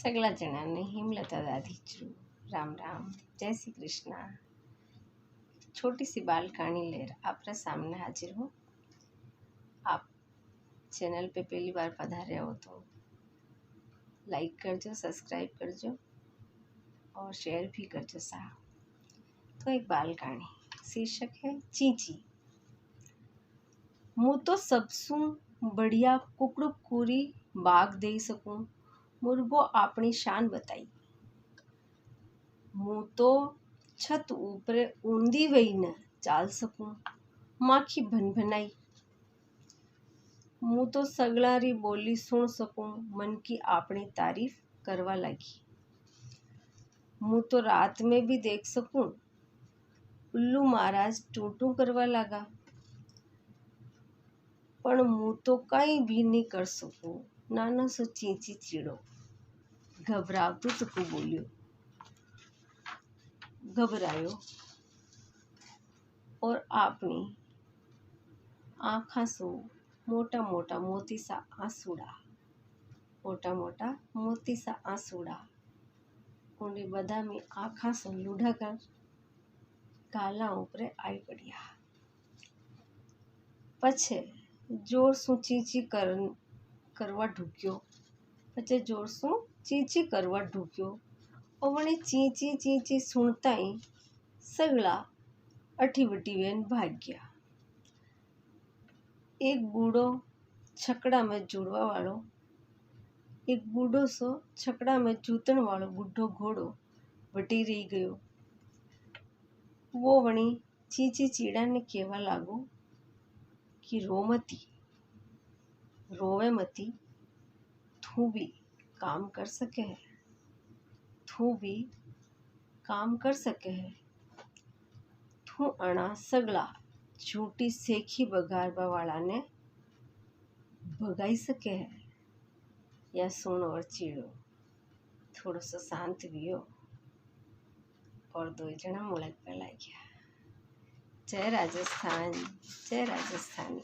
सगला जना ने हेमलता दादी चू राम राम, जय श्री कृष्णा। छोटी सी बाल कहानी लेकर आपके सामने हाजिर हूँ। आप चैनल पे पहली बार पधारे हो तो लाइक करजो, सब्सक्राइब करजो और शेयर भी करजो साहब। तो एक बाल कहानी, शीर्षक है चींची। मुँह तो सबसू बढ़िया कुकड़ू कूरी बाग दे सकूं, मुर्गो अपनी शान बताई। मुँह तो छत ऊपर ऊंधी वही न चाल सकूं, माखी भन भनाई। मुँह तो सगलारी बोली सुन सकूं, मन की अपनी तारीफ करवा लगी। मुँह तो रात में भी देख सकूं, उल्लू महाराज टूटू करवा लगा। पण मुँह तो कई भी नहीं कर सकूं, नाना सो चींची चीड़ो घबरावतू चकू बोलियो। घबरायो और अपनी आँखा सो मोटा मोटा मोती सा आंसूड़ा उन्हें बदा में आँखा सो लूढ़ा कर गाला ऊपर आई पड़िया। पछे जोर सु चींची करवा ढूक्यो। ओवणे चींची चींची सुनता ही सगला अठी वटी वेन भाग गया। एक बूढ़ो सो छकड़ा में जूतन वालो बूढ़ो घोड़ो वटी रही गयो। वो वणी चींची चीड़ा ने केवा लागो कि रोवे मती, तू भी काम कर सके है। तू अणा सगला झूठी सेखी बगारबा वाला ने भगाई सके है। या सुन और चीड़ो थोड़ा सा शांत वियो और दो जना मुड़क पे ला गया। जय राजस्थान, जय राजस्थानी।